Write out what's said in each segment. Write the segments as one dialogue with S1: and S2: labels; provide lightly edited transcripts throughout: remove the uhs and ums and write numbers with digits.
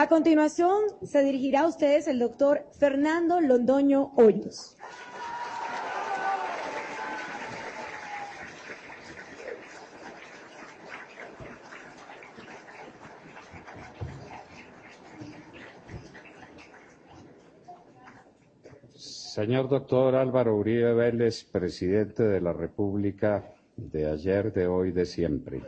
S1: A continuación, se dirigirá a ustedes el doctor Fernando Londoño Hoyos.
S2: Señor doctor Álvaro Uribe Vélez, presidente de la República de ayer, de hoy, de siempre.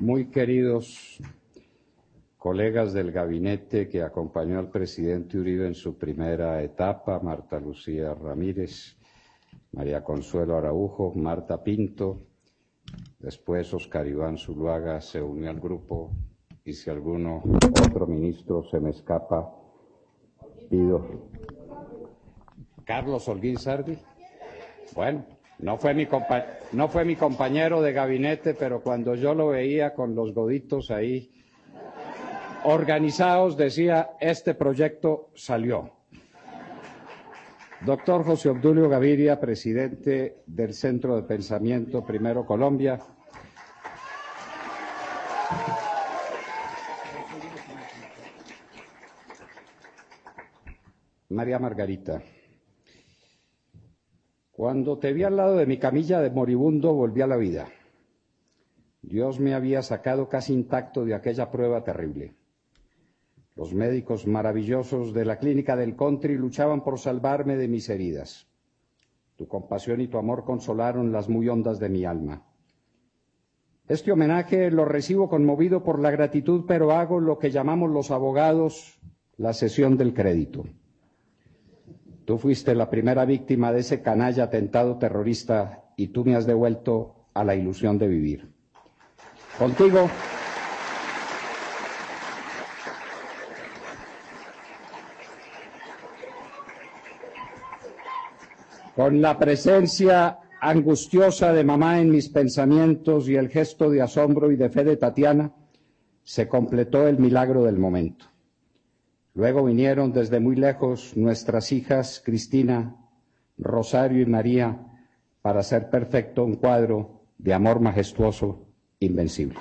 S2: Muy queridos colegas del gabinete que acompañó al presidente Uribe en su primera etapa, Marta Lucía Ramírez, María Consuelo Araujo, Marta Pinto, después Oscar Iván Zuluaga se unió al grupo, y si alguno otro ministro se me escapa, pido. Carlos Holguín Sardi. Bueno, no fue mi compañero de gabinete, pero cuando yo lo veía con los goditos ahí organizados, decía, este proyecto salió. Doctor José Obdulio Gaviria, presidente del Centro de Pensamiento Primero Colombia. María Margarita, cuando te vi al lado de mi camilla de moribundo, volví a la vida. Dios me había sacado casi intacto de aquella prueba terrible. Los médicos maravillosos de la clínica del Country luchaban por salvarme de mis heridas. Tu compasión y tu amor consolaron las muy hondas de mi alma. Este homenaje lo recibo conmovido por la gratitud, pero hago lo que llamamos los abogados la cesión del crédito. Tú fuiste la primera víctima de ese canalla atentado terrorista y tú me has devuelto a la ilusión de vivir. Contigo, con la presencia angustiosa de mamá en mis pensamientos y el gesto de asombro y de fe de Tatiana, se completó el milagro del momento. Luego vinieron desde muy lejos nuestras hijas Cristina, Rosario y María para hacer perfecto un cuadro de amor majestuoso, invencible.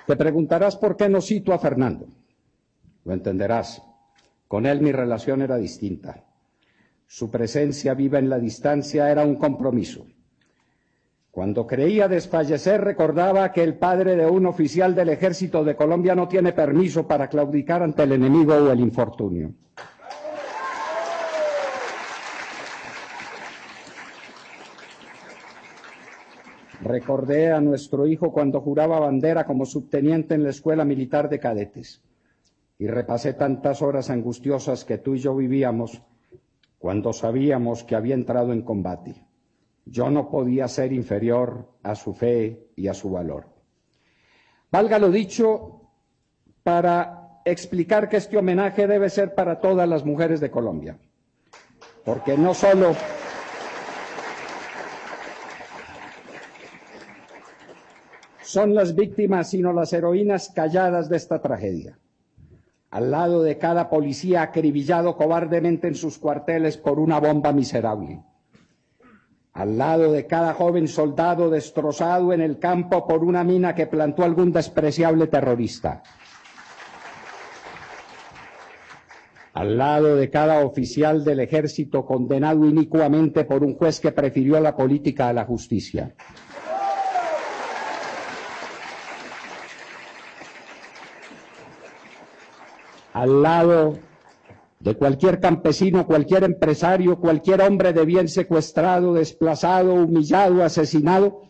S2: Te preguntarás por qué no cito a Fernando. Lo entenderás. Con él mi relación era distinta. Su presencia viva en la distancia era un compromiso. Cuando creía desfallecer, recordaba que el padre de un oficial del Ejército de Colombia no tiene permiso para claudicar ante el enemigo o el infortunio. Recordé a nuestro hijo cuando juraba bandera como subteniente en la Escuela Militar de Cadetes. Y repasé tantas horas angustiosas que tú y yo vivíamos cuando sabíamos que había entrado en combate. Yo no podía ser inferior a su fe y a su valor. Valga lo dicho para explicar que este homenaje debe ser para todas las mujeres de Colombia, porque no solo son las víctimas, sino las heroínas calladas de esta tragedia. Al lado de cada policía acribillado cobardemente en sus cuarteles por una bomba miserable. Al lado de cada joven soldado destrozado en el campo por una mina que plantó algún despreciable terrorista. Al lado de cada oficial del ejército condenado inicuamente por un juez que prefirió la política a la justicia. Al lado de cualquier campesino, cualquier empresario, cualquier hombre de bien secuestrado, desplazado, humillado, asesinado,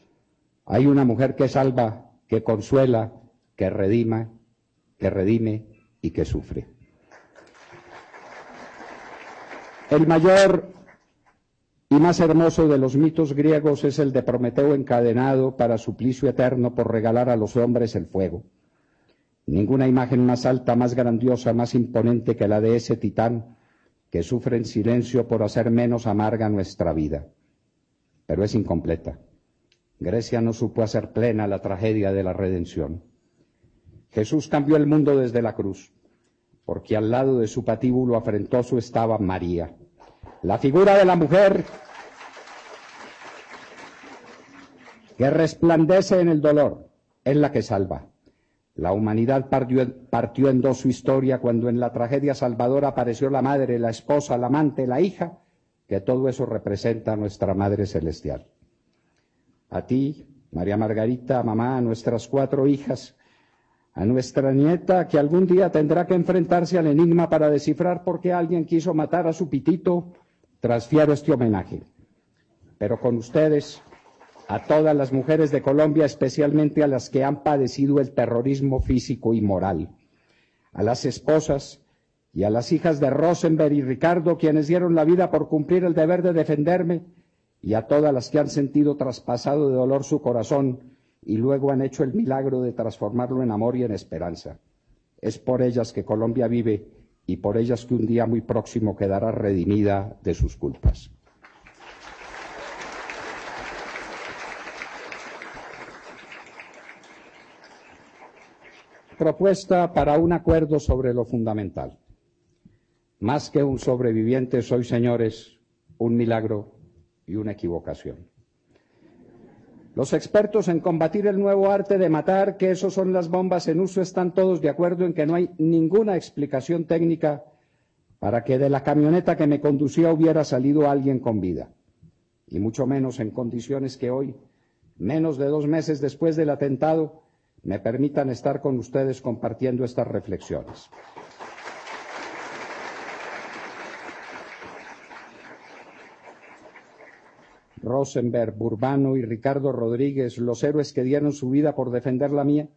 S2: hay una mujer que salva, que consuela, que redime y que sufre. El mayor y más hermoso de los mitos griegos es el de Prometeo encadenado para suplicio eterno por regalar a los hombres el fuego. Ninguna imagen más alta, más grandiosa, más imponente que la de ese titán que sufre en silencio por hacer menos amarga nuestra vida. Pero es incompleta. Grecia no supo hacer plena la tragedia de la redención. Jesús cambió el mundo desde la cruz. porque al lado de su patíbulo afrentoso estaba María, la figura de la mujer que resplandece en el dolor, en la que salva. La humanidad partió en dos su historia cuando en la tragedia salvadora apareció la madre, la esposa, la amante, la hija, que todo eso representa a nuestra Madre Celestial. A ti, María Margarita, mamá, a nuestras 4 hijas, a nuestra nieta que algún día tendrá que enfrentarse al enigma para descifrar por qué alguien quiso matar a su pitito, transfiero este homenaje. Pero con ustedes, a todas las mujeres de Colombia, especialmente a las que han padecido el terrorismo físico y moral, a las esposas y a las hijas de Rosenberg y Ricardo, quienes dieron la vida por cumplir el deber de defenderme, y a todas las que han sentido traspasado de dolor su corazón y luego han hecho el milagro de transformarlo en amor y en esperanza. Es por ellas que Colombia vive y por ellas que un día muy próximo quedará redimida de sus culpas. Propuesta para un acuerdo sobre lo fundamental. Más que un sobreviviente soy, señores, un milagro y una equivocación. Los expertos en combatir el nuevo arte de matar, que esos son las bombas en uso, están todos de acuerdo en que no hay ninguna explicación técnica para que de la camioneta que me conducía hubiera salido alguien con vida, y mucho menos en condiciones que hoy, menos de 2 meses después del atentado, me permitan estar con ustedes compartiendo estas reflexiones. Rosenberg, Burbano y Ricardo Rodríguez, los héroes que dieron su vida por defender la mía,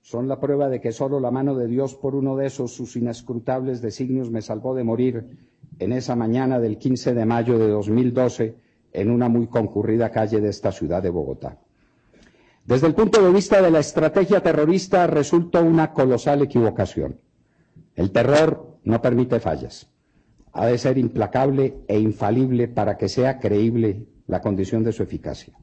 S2: son la prueba de que solo la mano de Dios por uno de esos sus inescrutables designios me salvó de morir en esa mañana del 15 de mayo de 2012 en una muy concurrida calle de esta ciudad de Bogotá. Desde el punto de vista de la estrategia terrorista resultó una colosal equivocación. El terror no permite fallas. Ha de ser implacable e infalible para que sea creíble la condición de su eficacia.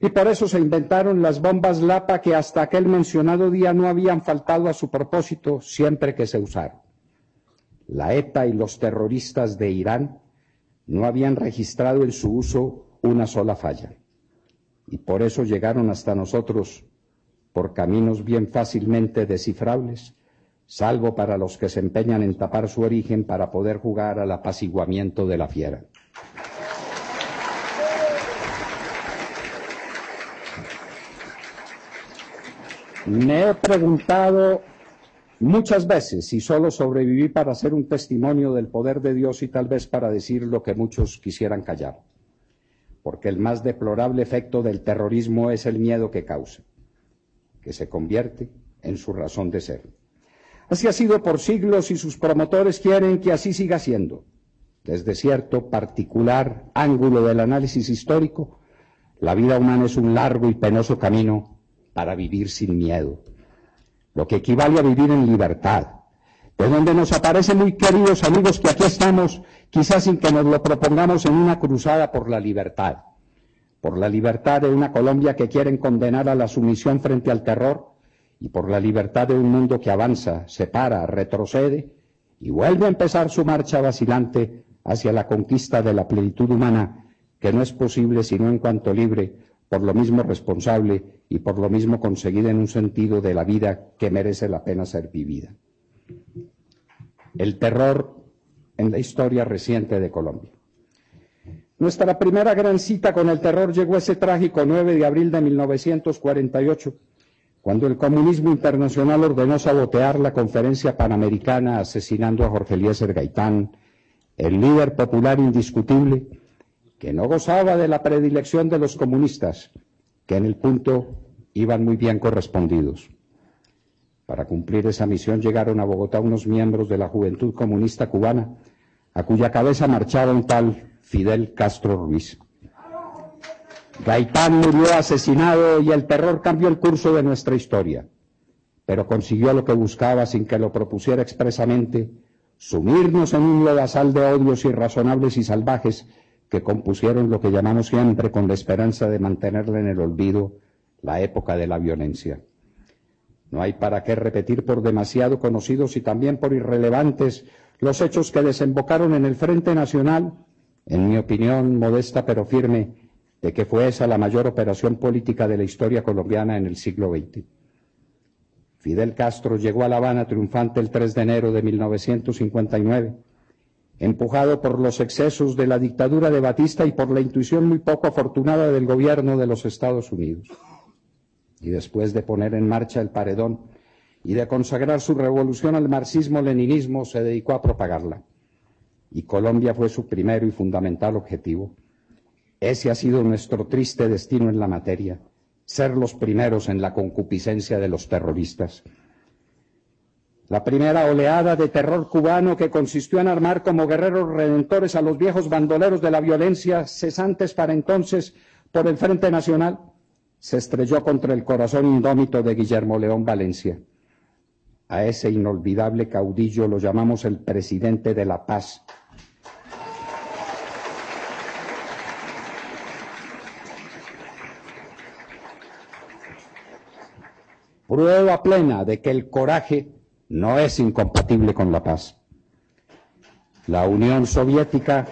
S2: Y por eso se inventaron las bombas Lapa que hasta aquel mencionado día no habían faltado a su propósito siempre que se usaron. La ETA y los terroristas de Irán no habían registrado en su uso una sola falla. Y por eso llegaron hasta nosotros por caminos bien fácilmente descifrables, salvo para los que se empeñan en tapar su origen para poder jugar al apaciguamiento de la fiera. Me he preguntado muchas veces si solo sobreviví para ser un testimonio del poder de Dios y tal vez para decir lo que muchos quisieran callar, porque el más deplorable efecto del terrorismo es el miedo que causa, que se convierte en su razón de ser. Así ha sido por siglos y sus promotores quieren que así siga siendo. Desde cierto particular ángulo del análisis histórico, la vida humana es un largo y penoso camino para vivir sin miedo, lo que equivale a vivir en libertad, de donde nos aparecen muy queridos amigos que aquí estamos, quizás sin que nos lo propongamos en una cruzada por la libertad de una Colombia que quieren condenar a la sumisión frente al terror, y por la libertad de un mundo que avanza, se para, retrocede y vuelve a empezar su marcha vacilante hacia la conquista de la plenitud humana, que no es posible sino en cuanto libre, por lo mismo responsable y por lo mismo conseguida en un sentido de la vida que merece la pena ser vivida. El terror en la historia reciente de Colombia. Nuestra primera gran cita con el terror llegó ese trágico 9 de abril de 1948, cuando el comunismo internacional ordenó sabotear la conferencia panamericana asesinando a Jorge Eliezer Gaitán, el líder popular indiscutible, que no gozaba de la predilección de los comunistas, que en el punto iban muy bien correspondidos. Para cumplir esa misión llegaron a Bogotá unos miembros de la Juventud Comunista Cubana, a cuya cabeza marchaba un tal Fidel Castro Ruiz. Gaitán murió asesinado y el terror cambió el curso de nuestra historia, pero consiguió lo que buscaba sin que lo propusiera expresamente, sumirnos en un lodazal de odios irrazonables y salvajes que compusieron lo que llamamos siempre, con la esperanza de mantenerla en el olvido, la época de la violencia. No hay para qué repetir por demasiado conocidos y también por irrelevantes los hechos que desembocaron en el Frente Nacional, en mi opinión modesta pero firme, de que fue esa la mayor operación política de la historia colombiana en el siglo XX. Fidel Castro llegó a La Habana triunfante el 3 de enero de 1959, empujado por los excesos de la dictadura de Batista y por la intuición muy poco afortunada del gobierno de los Estados Unidos. Y después de poner en marcha el paredón y de consagrar su revolución al marxismo-leninismo, se dedicó a propagarla. Y Colombia fue su primero y fundamental objetivo. Ese ha sido nuestro triste destino en la materia, ser los primeros en la concupiscencia de los terroristas. La primera oleada de terror cubano, que consistió en armar como guerreros redentores a los viejos bandoleros de la violencia, cesantes para entonces por el Frente Nacional, se estrelló contra el corazón indómito de Guillermo León Valencia. A ese inolvidable caudillo lo llamamos el presidente de la paz. Prueba plena de que el coraje no es incompatible con la paz. La Unión Soviética,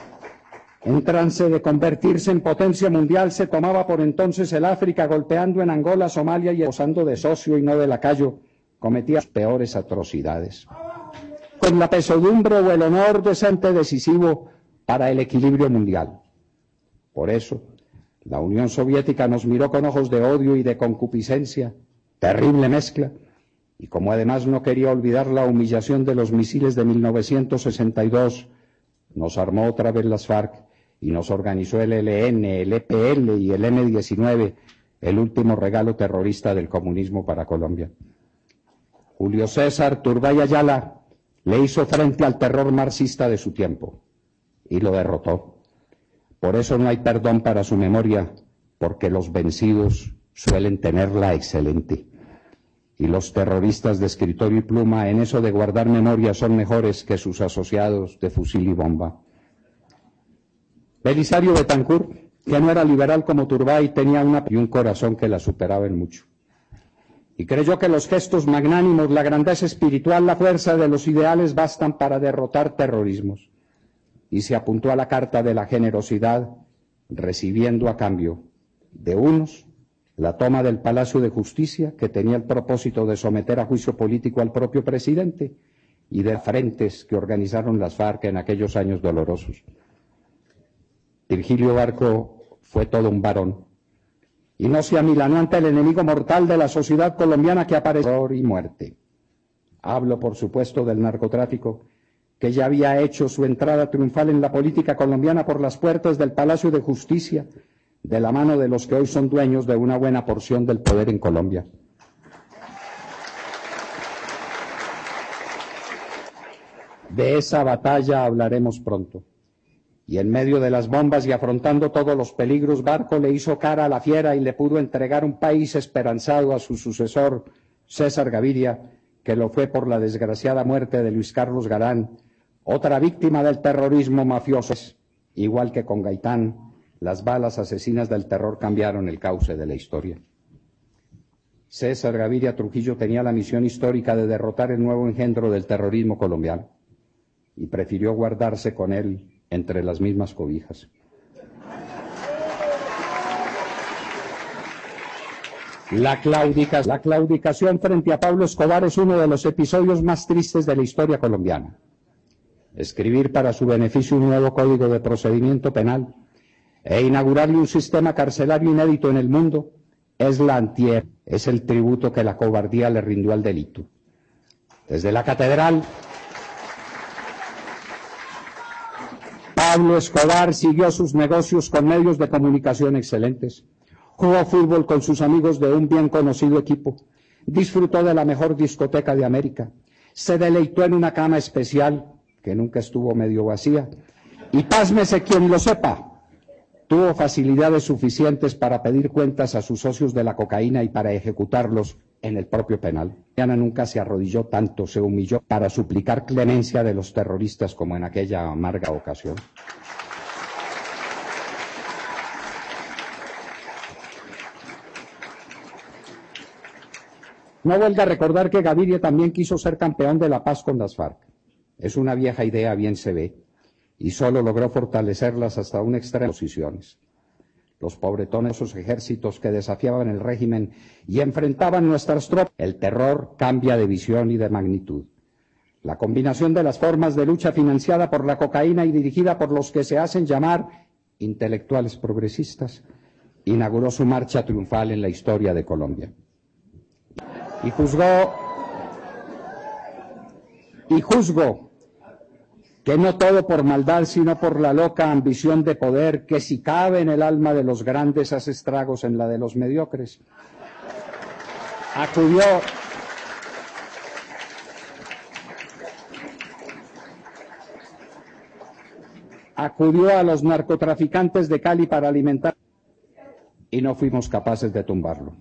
S2: en trance de convertirse en potencia mundial, se tomaba por entonces el África, golpeando en Angola, Somalia y posando de socio y no de lacayo, cometía las peores atrocidades. Con la pesadumbre o el honor de ser decisivo para el equilibrio mundial. Por eso, la Unión Soviética nos miró con ojos de odio y de concupiscencia, terrible mezcla, y como además no quería olvidar la humillación de los misiles de 1962, nos armó otra vez las FARC y nos organizó el ELN, el EPL y el M-19, el último regalo terrorista del comunismo para Colombia. Julio César Turbay Ayala le hizo frente al terror marxista de su tiempo y lo derrotó. Por eso no hay perdón para su memoria, porque los vencidos suelen tenerla excelente. Y los terroristas de escritorio y pluma en eso de guardar memoria son mejores que sus asociados de fusil y bomba. Belisario Betancur, que no era liberal como Turbay, tenía un corazón que la superaba en mucho. Y creyó que los gestos magnánimos, la grandeza espiritual, la fuerza de los ideales bastan para derrotar terrorismos. Y se apuntó a la carta de la generosidad, recibiendo a cambio de unos la toma del Palacio de Justicia, que tenía el propósito de someter a juicio político al propio presidente, y de frentes que organizaron las FARC en aquellos años dolorosos. Virgilio Barco fue todo un varón, y no se amilanó ante el enemigo mortal de la sociedad colombiana que apareció horror y muerte. Hablo, por supuesto, del narcotráfico, que ya había hecho su entrada triunfal en la política colombiana por las puertas del Palacio de Justicia, de la mano de los que hoy son dueños de una buena porción del poder en Colombia. De esa batalla hablaremos pronto. Y en medio de las bombas y afrontando todos los peligros, Barco le hizo cara a la fiera y le pudo entregar un país esperanzado a su sucesor, César Gaviria, que lo fue por la desgraciada muerte de Luis Carlos Galán, otra víctima del terrorismo mafioso. Igual que con Gaitán, las balas asesinas del terror cambiaron el cauce de la historia. César Gaviria Trujillo tenía la misión histórica de derrotar el nuevo engendro del terrorismo colombiano y prefirió guardarse con él entre las mismas cobijas. La claudicación frente a Pablo Escobar es uno de los episodios más tristes de la historia colombiana. Escribir para su beneficio un nuevo código de procedimiento penal e inaugurarle un sistema carcelario inédito en el mundo es la antihéroe, es el tributo que la cobardía le rindió al delito. Desde la catedral, Pablo Escobar siguió sus negocios con medios de comunicación excelentes, jugó fútbol con sus amigos de un bien conocido equipo, disfrutó de la mejor discoteca de América, se deleitó en una cama especial que nunca estuvo medio vacía, y pásmese quien lo sepa, tuvo facilidades suficientes para pedir cuentas a sus socios de la cocaína y para ejecutarlos en el propio penal. Ana nunca se arrodilló tanto, se humilló para suplicar clemencia de los terroristas como en aquella amarga ocasión. No vuelva a recordar que Gaviria también quiso ser campeón de la paz con las FARC. Es una vieja idea, bien se ve, y solo logró fortalecerlas hasta un extremo de posiciones. Los pobretones, esos ejércitos que desafiaban el régimen y enfrentaban nuestras tropas. El terror cambia de visión y de magnitud. La combinación de las formas de lucha financiada por la cocaína y dirigida por los que se hacen llamar intelectuales progresistas inauguró su marcha triunfal en la historia de Colombia. Y juzgo que no todo por maldad, sino por la loca ambición de poder que si cabe en el alma de los grandes hace estragos en la de los mediocres. Acudió a los narcotraficantes de Cali para alimentar y no fuimos capaces de tumbarlo.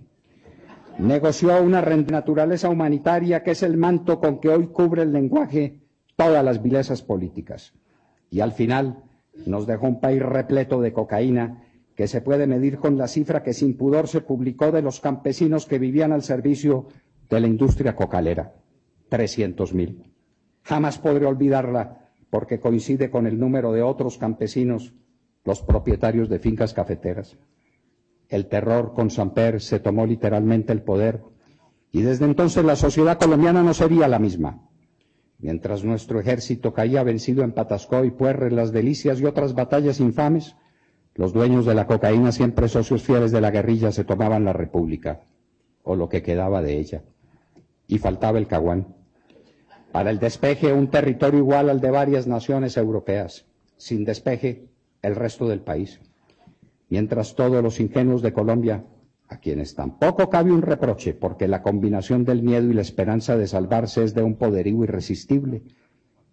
S2: Negoció una naturaleza humanitaria que es el manto con que hoy cubre el lenguaje todas las vilezas políticas. Y al final nos dejó un país repleto de cocaína que se puede medir con la cifra que sin pudor se publicó de los campesinos que vivían al servicio de la industria cocalera, 300.000. Jamás podré olvidarla porque coincide con el número de otros campesinos, los propietarios de fincas cafeteras. El terror con Samper se tomó literalmente el poder y desde entonces la sociedad colombiana no sería la misma. Mientras nuestro ejército caía vencido en Patascoy, Puerre, Las Delicias y otras batallas infames, los dueños de la cocaína, siempre socios fieles de la guerrilla, se tomaban la República, o lo que quedaba de ella. Y faltaba el Caguán. Para el despeje, un territorio igual al de varias naciones europeas. Sin despeje, el resto del país. Mientras todos los ingenuos de Colombia, a quienes tampoco cabe un reproche, porque la combinación del miedo y la esperanza de salvarse es de un poderío irresistible,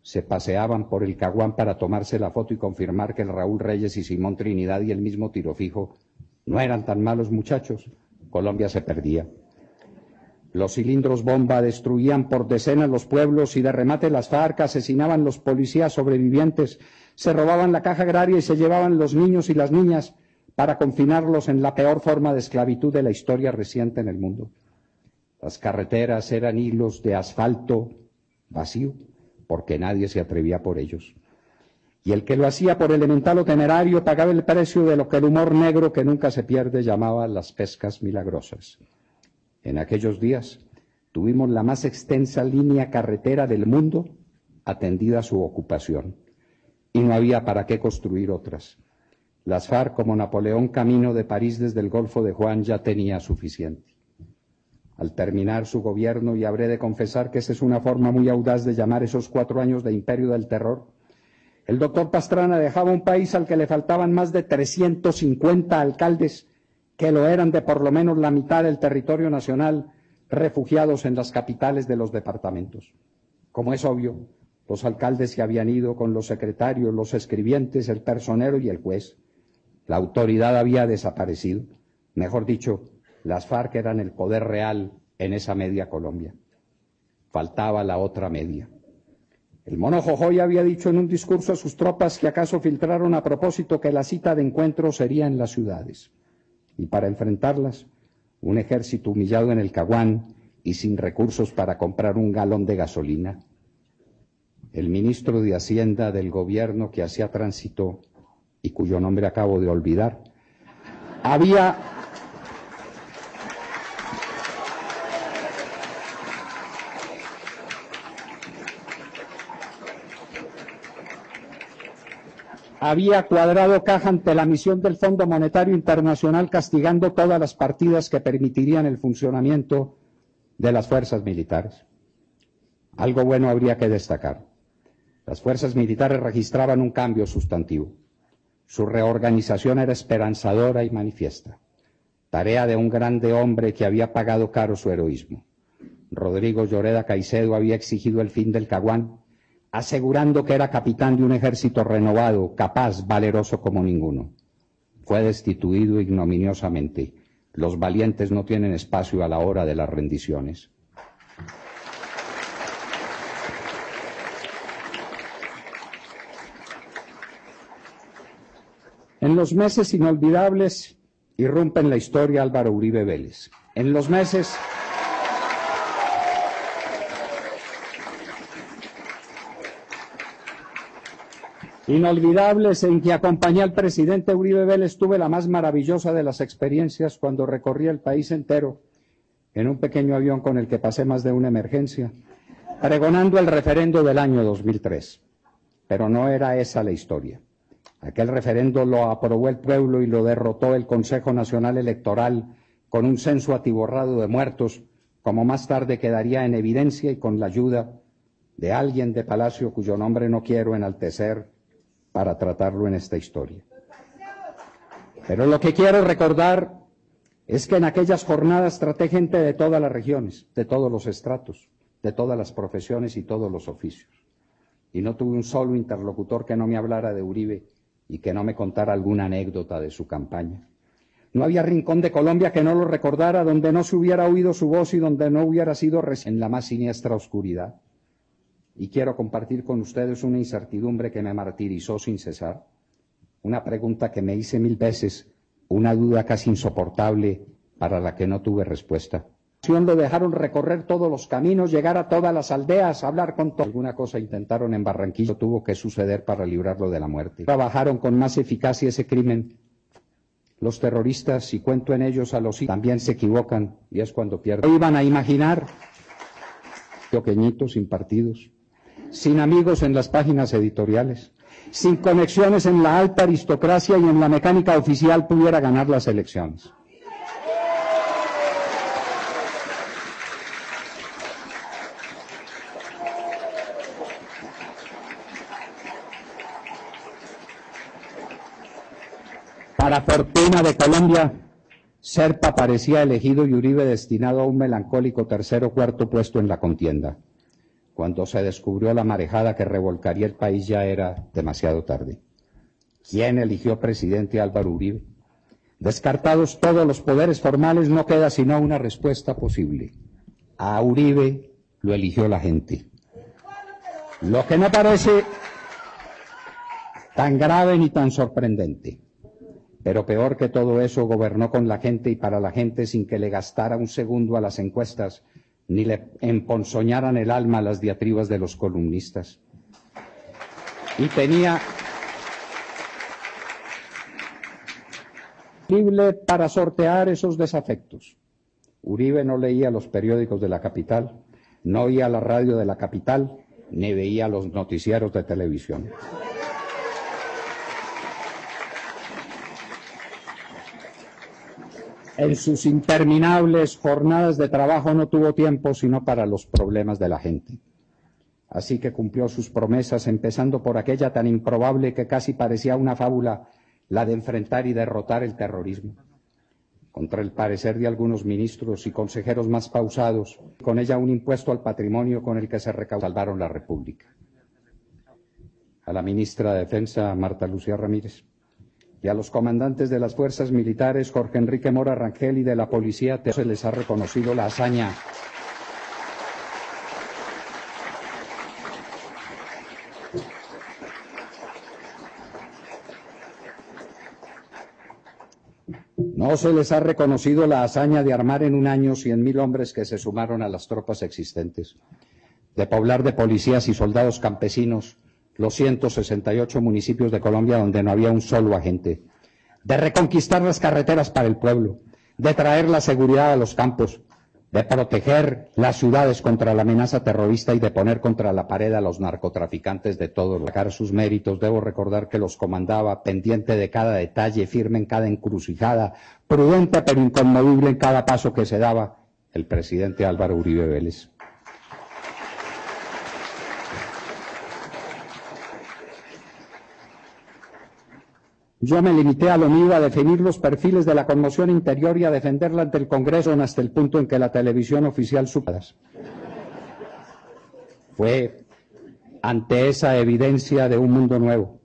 S2: se paseaban por el Caguán para tomarse la foto y confirmar que el Raúl Reyes y Simón Trinidad y el mismo Tiro Fijo no eran tan malos muchachos, Colombia se perdía. Los cilindros bomba destruían por decenas los pueblos y de remate las FARC asesinaban los policías sobrevivientes, se robaban la caja agraria y se llevaban los niños y las niñas para confinarlos en la peor forma de esclavitud de la historia reciente en el mundo. Las carreteras eran hilos de asfalto vacío, porque nadie se atrevía por ellos. Y el que lo hacía por elemental o temerario pagaba el precio de lo que el humor negro que nunca se pierde llamaba las pescas milagrosas. En aquellos días tuvimos la más extensa línea carretera del mundo atendida a su ocupación, y no había para qué construir otras. Las FARC, como Napoleón camino de París desde el Golfo de Juan, ya tenía suficiente. Al terminar su gobierno, y habré de confesar que esa es una forma muy audaz de llamar esos 4 años de imperio del terror, el doctor Pastrana dejaba un país al que le faltaban más de 350 alcaldes, que lo eran de por lo menos la mitad del territorio nacional, refugiados en las capitales de los departamentos. Como es obvio, los alcaldes se habían ido con los secretarios, los escribientes, el personero y el juez. La autoridad había desaparecido. Mejor dicho, las FARC eran el poder real en esa media Colombia. Faltaba la otra media. El mono Jojoy había dicho en un discurso a sus tropas que acaso filtraron a propósito que la cita de encuentro sería en las ciudades. Y para enfrentarlas, un ejército humillado en el Caguán y sin recursos para comprar un galón de gasolina. El ministro de Hacienda del gobierno que hacía tránsito y cuyo nombre acabo de olvidar, había cuadrado caja ante la misión del Fondo Monetario Internacional, castigando todas las partidas que permitirían el funcionamiento de las fuerzas militares. Algo bueno habría que destacar. Las fuerzas militares registraban un cambio sustantivo. Su reorganización era esperanzadora y manifiesta. Tarea de un grande hombre que había pagado caro su heroísmo. Rodrigo Lloreda Caicedo había exigido el fin del Caguán, asegurando que era capitán de un ejército renovado, capaz, valeroso como ninguno. Fue destituido ignominiosamente. Los valientes no tienen espacio a la hora de las rendiciones. En los meses inolvidables irrumpe en la historia Álvaro Uribe Vélez. En los meses inolvidables en que acompañé al presidente Uribe Vélez, tuve la más maravillosa de las experiencias cuando recorrí el país entero en un pequeño avión con el que pasé más de una emergencia, pregonando el referendo del año 2003. Pero no era esa la historia. Aquel referendo lo aprobó el pueblo y lo derrotó el Consejo Nacional Electoral con un censo atiborrado de muertos, como más tarde quedaría en evidencia, y con la ayuda de alguien de Palacio cuyo nombre no quiero enaltecer para tratarlo en esta historia. Pero lo que quiero recordar es que en aquellas jornadas traté gente de todas las regiones, de todos los estratos, de todas las profesiones y todos los oficios. Y no tuve un solo interlocutor que no me hablara de Uribe y que no me contara alguna anécdota de su campaña. No había rincón de Colombia que no lo recordara, donde no se hubiera oído su voz y donde no hubiera sido en la más siniestra oscuridad. Y quiero compartir con ustedes una incertidumbre que me martirizó sin cesar, una pregunta que me hice 1000 veces, una duda casi insoportable para la que no tuve respuesta. Lo dejaron recorrer todos los caminos, llegar a todas las aldeas, hablar con todos. Alguna cosa intentaron en Barranquilla, tuvo que suceder para librarlo de la muerte. Trabajaron con más eficacia ese crimen. Los terroristas, si cuento en ellos a los también se equivocan y es cuando pierden. Iban a imaginar, pequeñitos, sin partidos, sin amigos en las páginas editoriales, sin conexiones en la alta aristocracia y en la mecánica oficial pudiera ganar las elecciones. Para fortuna de Colombia, Serpa parecía elegido y Uribe destinado a un melancólico tercer o cuarto puesto en la contienda. Cuando se descubrió la marejada que revolcaría el país ya era demasiado tarde. ¿Quién eligió presidente a Álvaro Uribe? Descartados todos los poderes formales, no queda sino una respuesta posible. A Uribe lo eligió la gente. Lo que no parece tan grave ni tan sorprendente. Pero peor que todo eso, gobernó con la gente y para la gente sin que le gastara un segundo a las encuestas, ni le emponzoñaran el alma a las diatribas de los columnistas. Y tenía libre para sortear esos desafectos. Uribe no leía los periódicos de la capital, no oía la radio de la capital, ni veía los noticieros de televisión. En sus interminables jornadas de trabajo no tuvo tiempo sino para los problemas de la gente. Así que cumplió sus promesas, empezando por aquella tan improbable que casi parecía una fábula, la de enfrentar y derrotar el terrorismo. Contra el parecer de algunos ministros y consejeros más pausados, con ella un impuesto al patrimonio con el que se salvaron la República. A la ministra de Defensa, Marta Lucía Ramírez, y a los comandantes de las fuerzas militares, Jorge Enrique Mora Rangel, y de la policía, se les ha reconocido la hazaña No se les ha reconocido la hazaña de armar en un año 100.000 hombres que se sumaron a las tropas existentes, de poblar de policías y soldados campesinos los 168 municipios de Colombia donde no había un solo agente, de reconquistar las carreteras para el pueblo, de traer la seguridad a los campos, de proteger las ciudades contra la amenaza terrorista y de poner contra la pared a los narcotraficantes de todos los. Sacar sus méritos, debo recordar que los comandaba pendiente de cada detalle, firme en cada encrucijada, prudente pero inconmovible en cada paso que se daba, el presidente Álvaro Uribe Vélez. Yo me limité a lo mío, a definir los perfiles de la conmoción interior y a defenderla ante el Congreso hasta el punto en que la televisión oficial supadas. Fue ante esa evidencia de un mundo nuevo,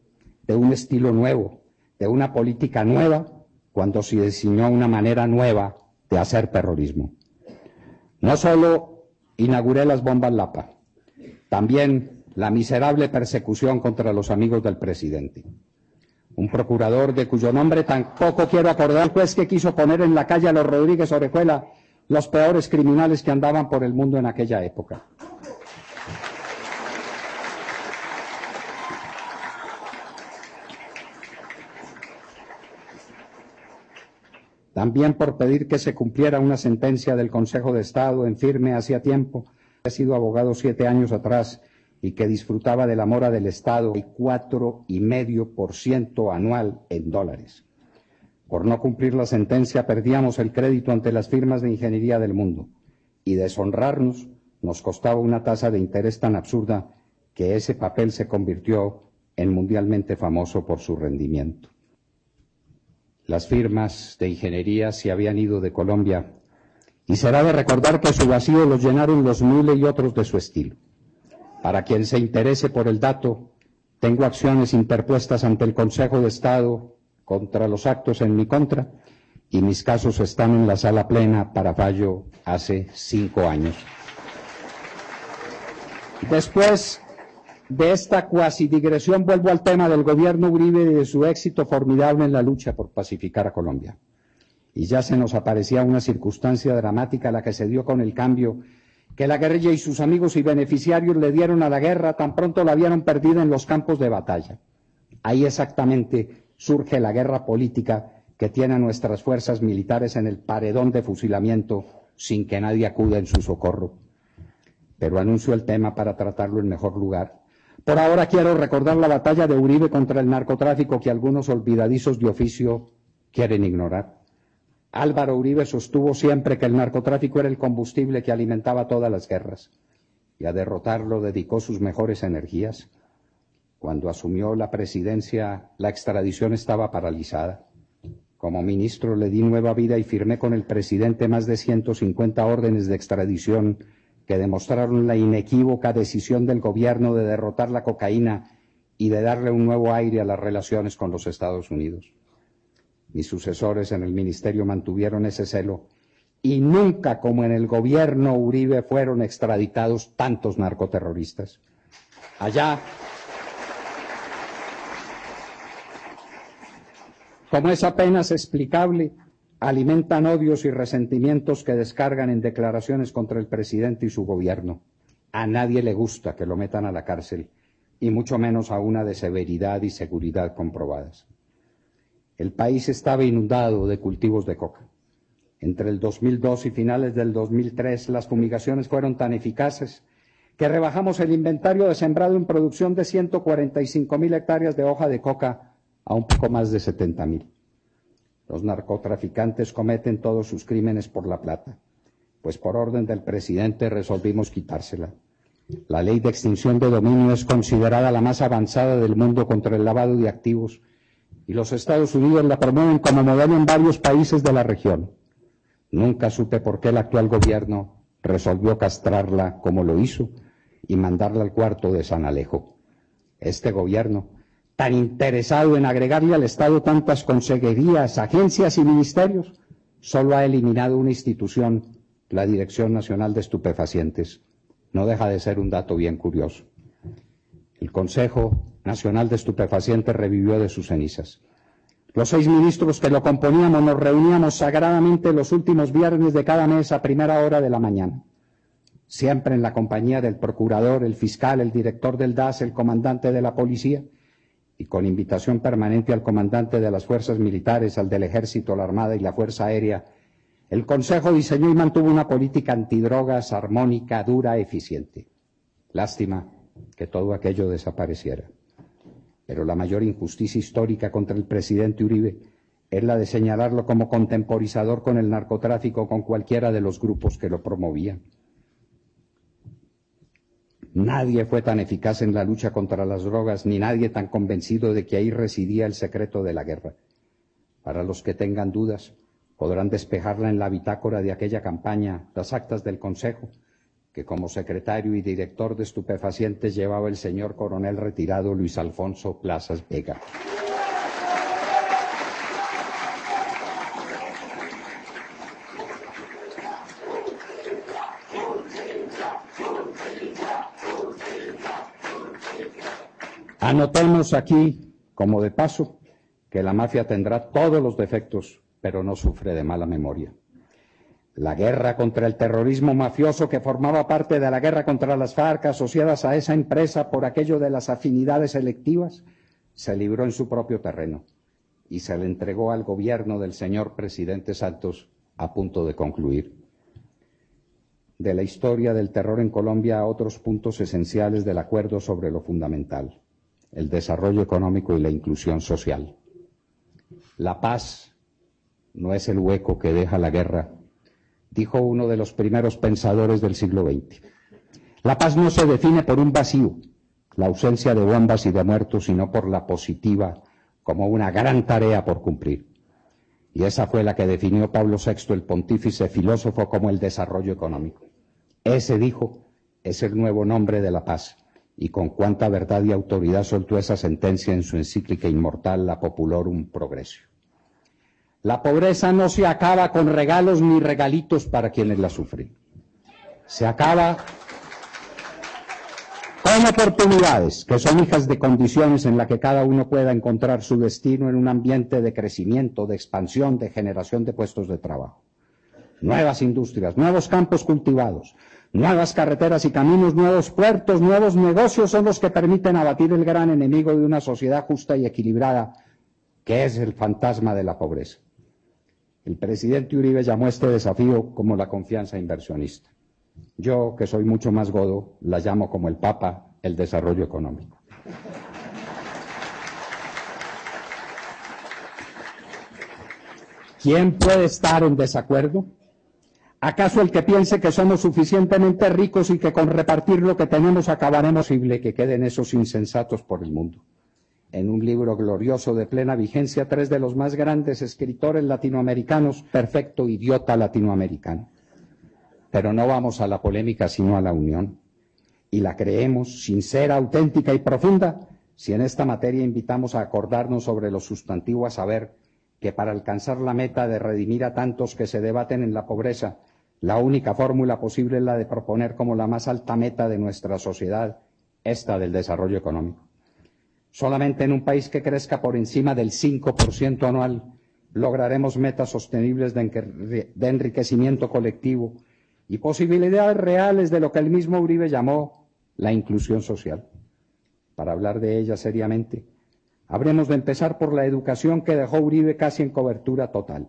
S2: de un estilo nuevo, de una política nueva, cuando se diseñó una manera nueva de hacer terrorismo. No solo inauguré las bombas Lapa, también la miserable persecución contra los amigos del presidente. Un procurador de cuyo nombre tampoco quiero acordar, pues que quiso poner en la calle a los Rodríguez Orejuela, los peores criminales que andaban por el mundo en aquella época. también por pedir que se cumpliera una sentencia del Consejo de Estado en firme hacía tiempo. He sido abogado 7 años atrás y que disfrutaba de la mora del Estado y 4,5% anual en dólares. Por no cumplir la sentencia perdíamos el crédito ante las firmas de ingeniería del mundo y deshonrarnos nos costaba una tasa de interés tan absurda que ese papel se convirtió en mundialmente famoso por su rendimiento. Las firmas de ingeniería se habían ido de Colombia y será de recordar que su vacío los llenaron los Mule y otros de su estilo. Para quien se interese por el dato, tengo acciones interpuestas ante el Consejo de Estado contra los actos en mi contra y mis casos están en la sala plena para fallo hace 5 años. Después de esta cuasi digresión vuelvo al tema del gobierno Uribe y de su éxito formidable en la lucha por pacificar a Colombia. Y ya se nos aparecía una circunstancia dramática la que se dio con el cambio que la guerrilla y sus amigos y beneficiarios le dieron a la guerra tan pronto la vieron perdida en los campos de batalla. Ahí exactamente surge la guerra política que tiene a nuestras fuerzas militares en el paredón de fusilamiento sin que nadie acuda en su socorro. Pero anuncio el tema para tratarlo en mejor lugar. Por ahora quiero recordar la batalla de Uribe contra el narcotráfico que algunos olvidadizos de oficio quieren ignorar. Álvaro Uribe sostuvo siempre que el narcotráfico era el combustible que alimentaba todas las guerras y a derrotarlo dedicó sus mejores energías. Cuando asumió la presidencia, la extradición estaba paralizada. Como ministro le di nueva vida y firmé con el presidente más de 150 órdenes de extradición que demostraron la inequívoca decisión del gobierno de derrotar la cocaína y de darle un nuevo aire a las relaciones con los Estados Unidos. Mis sucesores en el ministerio mantuvieron ese celo y nunca, como en el gobierno Uribe, fueron extraditados tantos narcoterroristas. Allá, como es apenas explicable, alimentan odios y resentimientos que descargan en declaraciones contra el presidente y su gobierno. A nadie le gusta que lo metan a la cárcel, y mucho menos a una de severidad y seguridad comprobadas. El país estaba inundado de cultivos de coca. Entre el 2002 y finales del 2003 las fumigaciones fueron tan eficaces que rebajamos el inventario de sembrado en producción de 145.000 hectáreas de hoja de coca a un poco más de 70.000. Los narcotraficantes cometen todos sus crímenes por la plata, pues por orden del presidente resolvimos quitársela. La ley de extinción de dominio es considerada la más avanzada del mundo contra el lavado de activos y los Estados Unidos la promueven como modelo en varios países de la región. Nunca supe por qué el actual gobierno resolvió castrarla como lo hizo y mandarla al cuarto de San Alejo. Este gobierno, tan interesado en agregarle al Estado tantas consejerías, agencias y ministerios, solo ha eliminado una institución, la Dirección Nacional de Estupefacientes. No deja de ser un dato bien curioso. El Consejo Nacional de Estupefacientes revivió de sus cenizas. Los 6 ministros que lo componíamos nos reuníamos sagradamente los últimos viernes de cada mes a primera hora de la mañana, siempre en la compañía del procurador, el fiscal, el director del DAS, el comandante de la policía, y con invitación permanente al comandante de las fuerzas militares, al del ejército, la armada y la fuerza aérea. El Consejo diseñó y mantuvo una política antidrogas armónica, dura, eficiente. Lástima que todo aquello desapareciera. Pero la mayor injusticia histórica contra el presidente Uribe es la de señalarlo como contemporizador con el narcotráfico con cualquiera de los grupos que lo promovían. Nadie fue tan eficaz en la lucha contra las drogas, ni nadie tan convencido de que ahí residía el secreto de la guerra. Para los que tengan dudas, podrán despejarla en la bitácora de aquella campaña, las actas del Consejo, que como secretario y director de estupefacientes llevaba el señor coronel retirado Luis Alfonso Plazas Vega. Anotemos aquí, como de paso, que la mafia tendrá todos los defectos, pero no sufre de mala memoria. La guerra contra el terrorismo mafioso, que formaba parte de la guerra contra las FARC asociadas a esa empresa por aquello de las afinidades selectivas, se libró en su propio terreno. y se le entregó al gobierno del señor presidente Santos a punto de concluir. De la historia del terror en Colombia a otros puntos esenciales del acuerdo sobre lo fundamental, el desarrollo económico y la inclusión social. La paz no es el hueco que deja la guerra, dijo uno de los primeros pensadores del siglo XX. La paz no se define por un vacío, la ausencia de bombas y de muertos, sino por la positiva, como una gran tarea por cumplir. Y esa fue la que definió Pablo VI, el pontífice filósofo, como el desarrollo económico. Ese, dijo, es el nuevo nombre de la paz, y con cuánta verdad y autoridad soltó esa sentencia en su encíclica inmortal La Populorum Progressio. La pobreza no se acaba con regalos ni regalitos para quienes la sufren. Se acaba con oportunidades, que son hijas de condiciones en las que cada uno pueda encontrar su destino en un ambiente de crecimiento, de expansión, de generación de puestos de trabajo. Nuevas industrias, nuevos campos cultivados, nuevas carreteras y caminos, nuevos puertos, nuevos negocios son los que permiten abatir el gran enemigo de una sociedad justa y equilibrada, que es el fantasma de la pobreza. El presidente Uribe llamó a este desafío como la confianza inversionista. Yo, que soy mucho más godo, la llamo como el Papa, el desarrollo económico. ¿Quién puede estar en desacuerdo? ¿Acaso el que piense que somos suficientemente ricos y que con repartir lo que tenemos acabaremos posible que queden esos insensatos por el mundo? En un libro glorioso de plena vigencia, 3 de los más grandes escritores latinoamericanos, perfecto idiota latinoamericano. Pero no vamos a la polémica, sino a la unión. Y la creemos sincera, auténtica y profunda, si en esta materia invitamos a acordarnos sobre lo sustantivo, a saber que para alcanzar la meta de redimir a tantos que se debaten en la pobreza, la única fórmula posible es la de proponer como la más alta meta de nuestra sociedad esta del desarrollo económico. Solamente en un país que crezca por encima del 5% anual lograremos metas sostenibles de enriquecimiento colectivo y posibilidades reales de lo que el mismo Uribe llamó la inclusión social. Para hablar de ella seriamente, habremos de empezar por la educación que dejó Uribe casi en cobertura total,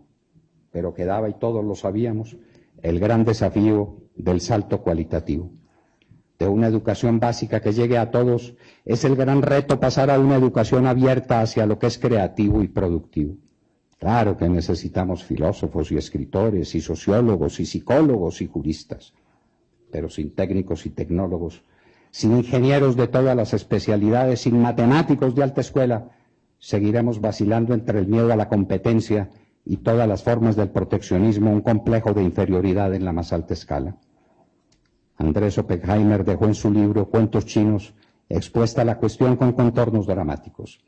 S2: pero quedaba, y todos lo sabíamos, el gran desafío del salto cualitativo. De una educación básica que llegue a todos, es el gran reto pasar a una educación abierta hacia lo que es creativo y productivo. Claro que necesitamos filósofos y escritores y sociólogos y psicólogos y juristas, pero sin técnicos y tecnólogos, sin ingenieros de todas las especialidades, sin matemáticos de alta escuela, seguiremos vacilando entre el miedo a la competencia y todas las formas del proteccionismo, un complejo de inferioridad en la más alta escala. Andrés Oppenheimer dejó en su libro Cuentos chinos expuesta la cuestión con contornos dramáticos.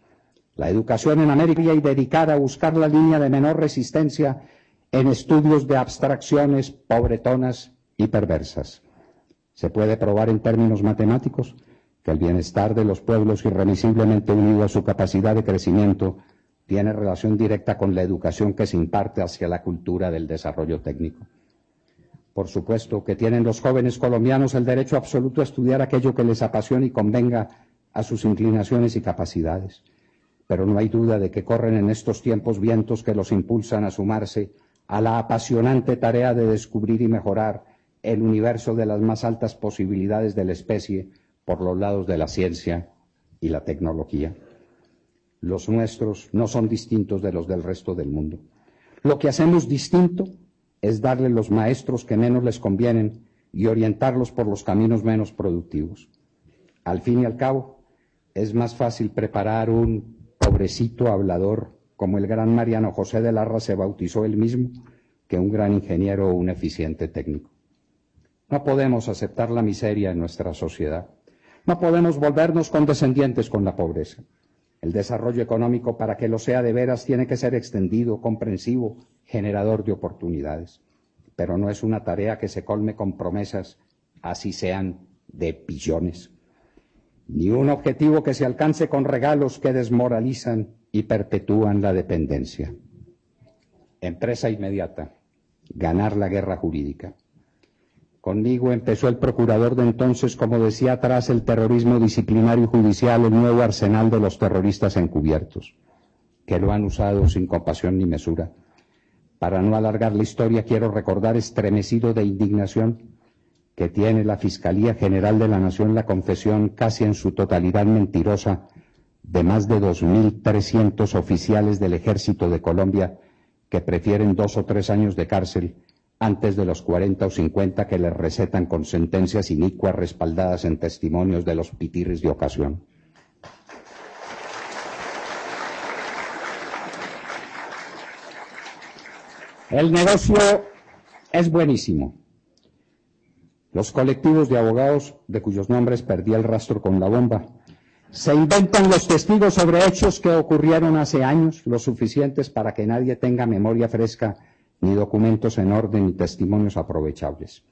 S2: La educación en América y dedicada a buscar la línea de menor resistencia en estudios de abstracciones pobretonas y perversas. Se puede probar en términos matemáticos que el bienestar de los pueblos, irremisiblemente unido a su capacidad de crecimiento, tiene relación directa con la educación que se imparte hacia la cultura del desarrollo técnico. Por supuesto que tienen los jóvenes colombianos el derecho absoluto a estudiar aquello que les apasione y convenga a sus inclinaciones y capacidades, pero no hay duda de que corren en estos tiempos vientos que los impulsan a sumarse a la apasionante tarea de descubrir y mejorar el universo de las más altas posibilidades de la especie por los lados de la ciencia y la tecnología. Los nuestros no son distintos de los del resto del mundo. Lo que hacemos distinto es darle los maestros que menos les convienen y orientarlos por los caminos menos productivos. Al fin y al cabo, es más fácil preparar un pobrecito hablador, como el gran Mariano José de Larra se bautizó él mismo, que un gran ingeniero o un eficiente técnico. No podemos aceptar la miseria en nuestra sociedad. No podemos volvernos condescendientes con la pobreza. El desarrollo económico, para que lo sea de veras, tiene que ser extendido, comprensivo, generador de oportunidades. Pero no es una tarea que se colme con promesas, así sean de billones. Ni un objetivo que se alcance con regalos que desmoralizan y perpetúan la dependencia. Empresa inmediata: ganar la guerra jurídica. Conmigo empezó el procurador de entonces, como decía atrás, el terrorismo disciplinario y judicial, el nuevo arsenal de los terroristas encubiertos. que lo han usado sin compasión ni mesura. Para no alargar la historia, quiero recordar estremecido de indignación que tiene la Fiscalía General de la Nación la confesión casi en su totalidad mentirosa de más de 2.300 oficiales del Ejército de Colombia que prefieren 2 o 3 años de cárcel antes de los 40 o 50 que les recetan con sentencias inicuas respaldadas en testimonios de los pitirris de ocasión. El negocio es buenísimo. Los colectivos de abogados, de cuyos nombres perdí el rastro con la bomba, se inventan los testigos sobre hechos que ocurrieron hace años, lo suficientes para que nadie tenga memoria fresca, ni documentos en orden, ni testimonios aprovechables.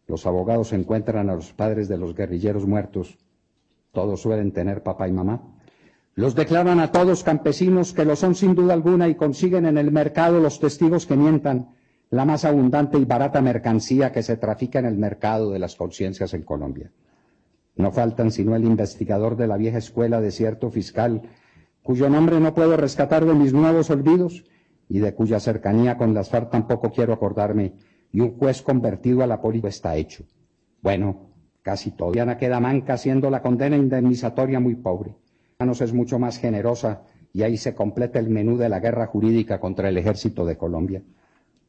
S2: Los abogados encuentran a los padres de los guerrilleros muertos, todos suelen tener papá y mamá, los declaran a todos campesinos que lo son sin duda alguna y consiguen en el mercado los testigos que mientan, la más abundante y barata mercancía que se trafica en el mercado de las conciencias en Colombia. No faltan sino el investigador de la vieja escuela de cierto fiscal, cuyo nombre no puedo rescatar de mis nuevos olvidos y de cuya cercanía con las FARC tampoco quiero acordarme, y un juez convertido a la política está hecho. Bueno, casi todavía queda manca, siendo la condena indemnizatoria muy pobre. Es mucho más generosa y ahí se completa el menú de la guerra jurídica contra el Ejército de Colombia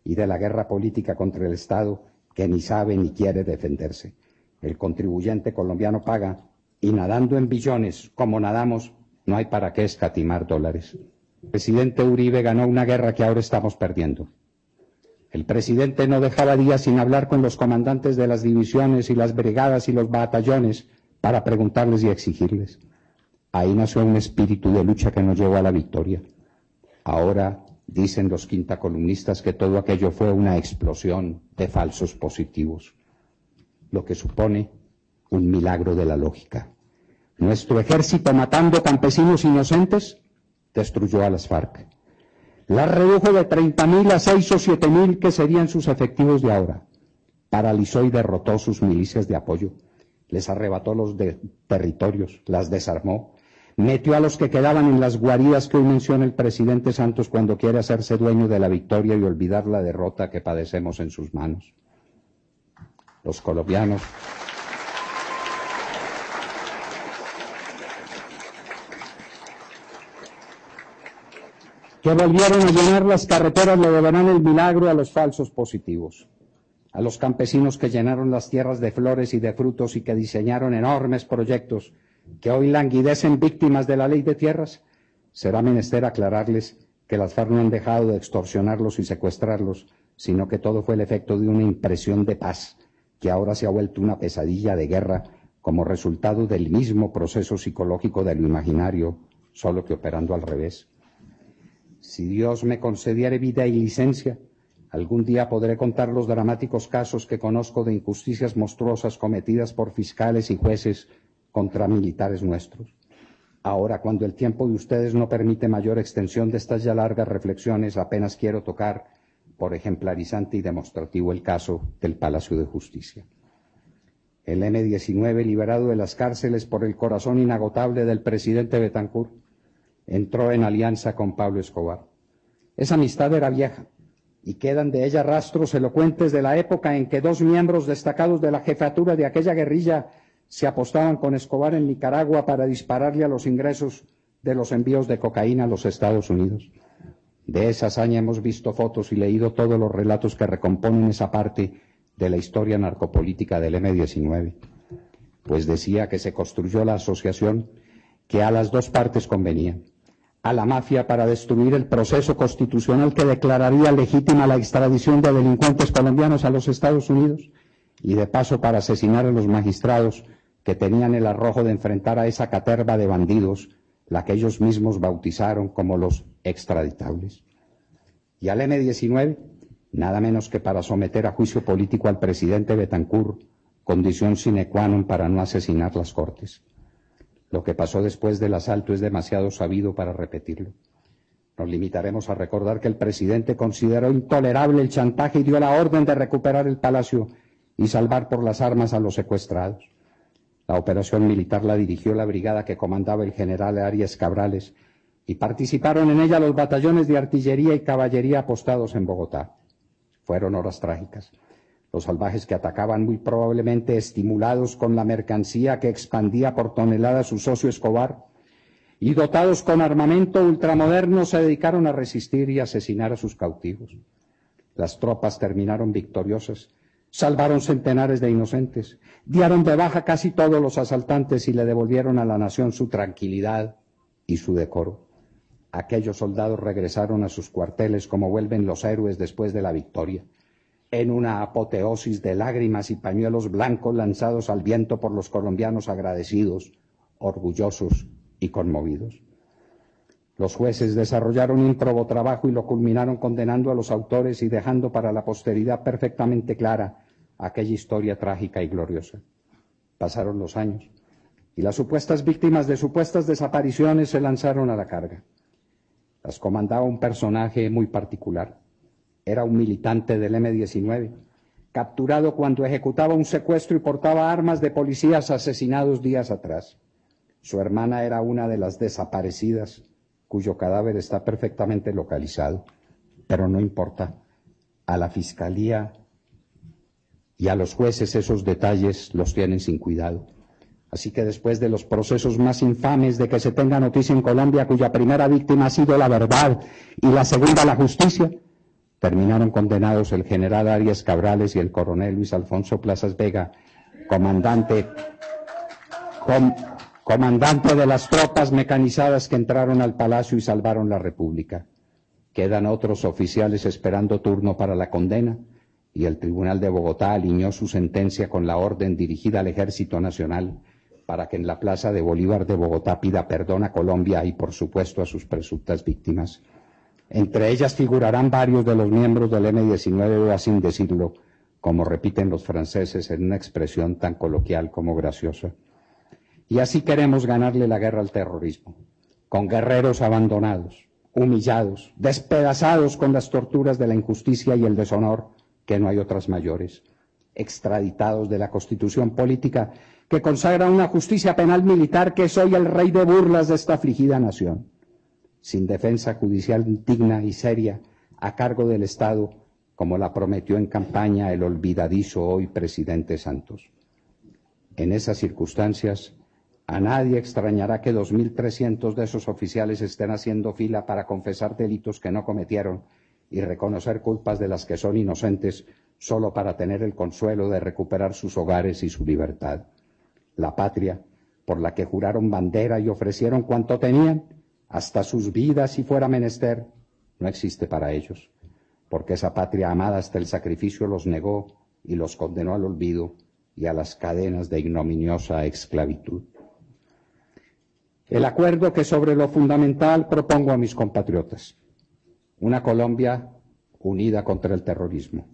S2: y de la guerra política contra el Estado que ni sabe ni quiere defenderse. El contribuyente colombiano paga y nadando en billones, como nadamos, no hay para qué escatimar dólares. El presidente Uribe ganó una guerra que ahora estamos perdiendo. El presidente no dejaba días sin hablar con los comandantes de las divisiones y las brigadas y los batallones para preguntarles y exigirles. Ahí nació un espíritu de lucha que nos llevó a la victoria. Ahora dicen los quintacolumnistas que todo aquello fue una explosión de falsos positivos, lo que supone un milagro de la lógica. Nuestro ejército, matando campesinos inocentes, destruyó a las FARC. Las redujo de 30.000 a 6 o 7.000, que serían sus efectivos de ahora. Paralizó y derrotó sus milicias de apoyo. Les arrebató los territorios, las desarmó. Metió a los que quedaban en las guaridas que hoy menciona el presidente Santos cuando quiere hacerse dueño de la victoria y olvidar la derrota que padecemos en sus manos. Los colombianos que volvieron a llenar las carreteras le deberán el milagro a los falsos positivos, a los campesinos que llenaron las tierras de flores y de frutos y que diseñaron enormes proyectos que hoy languidecen víctimas de la ley de tierras. Será menester aclararles que las FARC no han dejado de extorsionarlos y secuestrarlos, sino que todo fue el efecto de una impresión de paz, que ahora se ha vuelto una pesadilla de guerra como resultado del mismo proceso psicológico de lo imaginario, solo que operando al revés. Si Dios me concediere vida y licencia, algún día podré contar los dramáticos casos que conozco de injusticias monstruosas cometidas por fiscales y jueces contra militares nuestros. Ahora, cuando el tiempo de ustedes no permite mayor extensión de estas ya largas reflexiones, apenas quiero tocar, por ejemplarizante y demostrativo, el caso del Palacio de Justicia. El M-19, liberado de las cárceles por el corazón inagotable del presidente Betancur, entró en alianza con Pablo Escobar. Esa amistad era vieja y quedan de ella rastros elocuentes de la época en que 2 miembros destacados de la jefatura de aquella guerrilla se apostaban con Escobar en Nicaragua para dispararle a los ingresos de los envíos de cocaína a los Estados Unidos. De esa hazaña hemos visto fotos y leído todos los relatos que recomponen esa parte de la historia narcopolítica del M-19. Pues decía que se construyó la asociación que a las 2 partes convenía. A la mafia para destruir el proceso constitucional que declararía legítima la extradición de delincuentes colombianos a los Estados Unidos y de paso para asesinar a los magistrados que tenían el arrojo de enfrentar a esa caterva de bandidos, la que ellos mismos bautizaron como los extraditables. Y al M-19, nada menos que para someter a juicio político al presidente Betancur, condición sine qua non para no asesinar las Cortes. Lo que pasó después del asalto es demasiado sabido para repetirlo. Nos limitaremos a recordar que el presidente consideró intolerable el chantaje y dio la orden de recuperar el palacio y salvar por las armas a los secuestrados. La operación militar la dirigió la brigada que comandaba el general Arias Cabrales y participaron en ella los batallones de artillería y caballería apostados en Bogotá. Fueron horas trágicas. Los salvajes que atacaban, muy probablemente estimulados con la mercancía que expandía por tonelada su socio Escobar, y dotados con armamento ultramoderno, se dedicaron a resistir y asesinar a sus cautivos. Las tropas terminaron victoriosas, salvaron centenares de inocentes, dieron de baja casi todos los asaltantes y le devolvieron a la nación su tranquilidad y su decoro. Aquellos soldados regresaron a sus cuarteles como vuelven los héroes después de la victoria, en una apoteosis de lágrimas y pañuelos blancos lanzados al viento por los colombianos agradecidos, orgullosos y conmovidos. Los jueces desarrollaron un ímprobo trabajo y lo culminaron condenando a los autores y dejando para la posteridad perfectamente clara aquella historia trágica y gloriosa. Pasaron los años y las supuestas víctimas de supuestas desapariciones se lanzaron a la carga. Las comandaba un personaje muy particular. Era un militante del M-19, capturado cuando ejecutaba un secuestro y portaba armas de policías asesinados días atrás. Su hermana era una de las desaparecidas, cuyo cadáver está perfectamente localizado, pero no importa. A la fiscalía y a los jueces esos detalles los tienen sin cuidado. Así que después de los procesos más infames de que se tenga noticia en Colombia, cuya primera víctima ha sido la verdad y la segunda la justicia, terminaron condenados el general Arias Cabrales y el coronel Luis Alfonso Plazas Vega, comandante de las tropas mecanizadas que entraron al palacio y salvaron la República. Quedan otros oficiales esperando turno para la condena, y el Tribunal de Bogotá alineó su sentencia con la orden dirigida al Ejército Nacional para que en la Plaza de Bolívar de Bogotá pida perdón a Colombia y, por supuesto, a sus presuntas víctimas. Entre ellas figurarán varios de los miembros del M-19, o así decirlo, como repiten los franceses en una expresión tan coloquial como graciosa. Y así queremos ganarle la guerra al terrorismo, con guerreros abandonados, humillados, despedazados con las torturas de la injusticia y el deshonor, que no hay otras mayores, extraditados de la Constitución política que consagra una justicia penal militar que es hoy el rey de burlas de esta afligida nación, sin defensa judicial digna y seria a cargo del Estado, como la prometió en campaña el olvidadizo hoy presidente Santos. En esas circunstancias, a nadie extrañará que 2.300 de esos oficiales estén haciendo fila para confesar delitos que no cometieron y reconocer culpas de las que son inocentes solo para tener el consuelo de recuperar sus hogares y su libertad. La patria, por la que juraron bandera y ofrecieron cuanto tenían, hasta sus vidas si fuera menester, no existe para ellos, porque esa patria amada hasta el sacrificio los negó y los condenó al olvido y a las cadenas de ignominiosa esclavitud. El acuerdo que sobre lo fundamental propongo a mis compatriotas: una Colombia unida contra el terrorismo,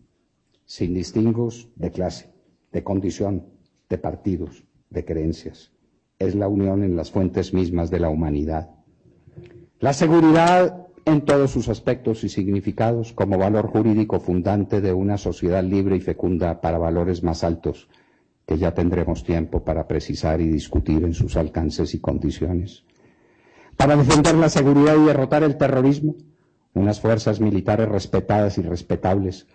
S2: sin distingos de clase, de condición, de partidos, de creencias. Es la unión en las fuentes mismas de la humanidad. La seguridad en todos sus aspectos y significados como valor jurídico fundante de una sociedad libre y fecunda para valores más altos, que ya tendremos tiempo para precisar y discutir en sus alcances y condiciones. Para defender la seguridad y derrotar el terrorismo, unas fuerzas militares respetadas y respetables,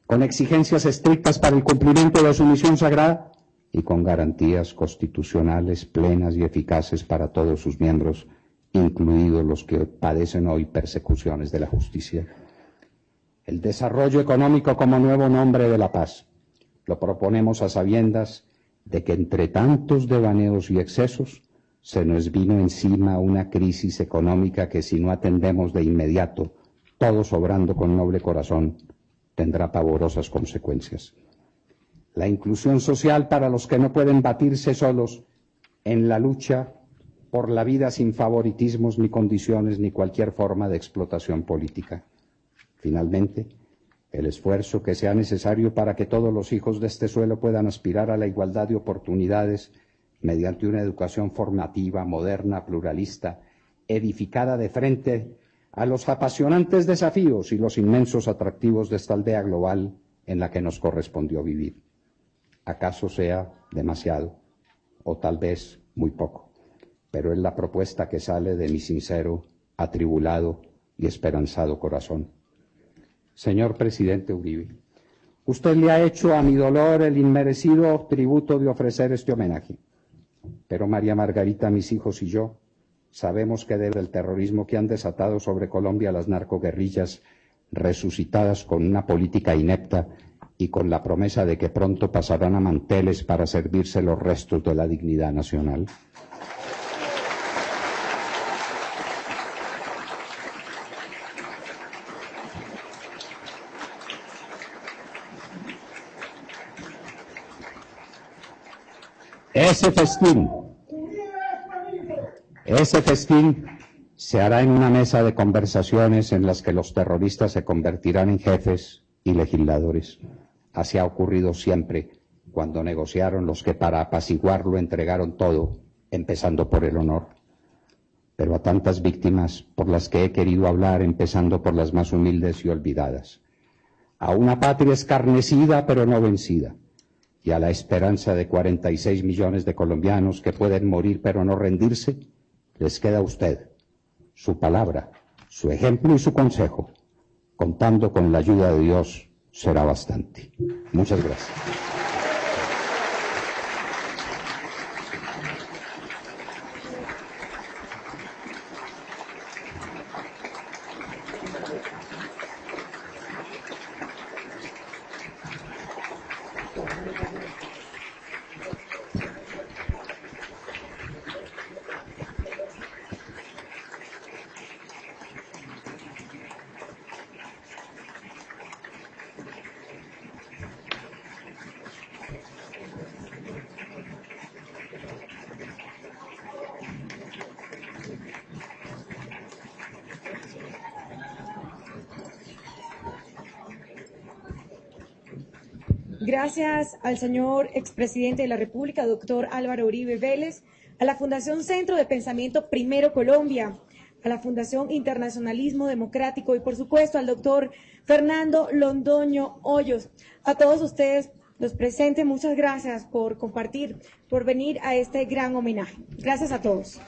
S2: con exigencias estrictas para el cumplimiento de su misión sagrada y con garantías constitucionales plenas y eficaces para todos sus miembros, incluidos los que padecen hoy persecuciones de la justicia. El desarrollo económico como nuevo nombre de la paz lo proponemos a sabiendas de que entre tantos devaneos y excesos se nos vino encima una crisis económica que, si no atendemos de inmediato, todos obrando con noble corazón, tendrá pavorosas consecuencias. La inclusión social para los que no pueden batirse solos en la lucha por la vida sin favoritismos ni condiciones ni cualquier forma de explotación política. Finalmente, el esfuerzo que sea necesario para que todos los hijos de este suelo puedan aspirar a la igualdad de oportunidades mediante una educación formativa, moderna, pluralista, edificada de frente a los apasionantes desafíos y los inmensos atractivos de esta aldea global en la que nos correspondió vivir. ¿Acaso sea demasiado? O tal vez muy poco. Pero es la propuesta que sale de mi sincero, atribulado y esperanzado corazón. Señor presidente Uribe, usted le ha hecho a mi dolor el inmerecido tributo de ofrecer este homenaje. Pero María Margarita, mis hijos y yo sabemos que debe el terrorismo que han desatado sobre Colombia las narcoguerrillas, resucitadas con una política inepta y con la promesa de que pronto pasarán a manteles para servirse los restos de la dignidad nacional. Ese festín se hará en una mesa de conversaciones en las que los terroristas se convertirán en jefes y legisladores. Así ha ocurrido siempre cuando negociaron los que para apaciguarlo entregaron todo, empezando por el honor. Pero a tantas víctimas por las que he querido hablar, empezando por las más humildes y olvidadas. A una patria escarnecida pero no vencida. Y a la esperanza de 46 millones de colombianos que pueden morir pero no rendirse, les queda a usted, su palabra, su ejemplo y su consejo. Contando con la ayuda de Dios será bastante. Muchas gracias.
S1: Gracias al señor expresidente de la República, doctor Álvaro Uribe Vélez, a la Fundación Centro de Pensamiento Primero Colombia, a la Fundación Internacionalismo Democrático y, por supuesto, al doctor Fernando Londoño Hoyos. A todos ustedes, los presentes, muchas gracias por compartir, por venir a este gran homenaje. Gracias a todos.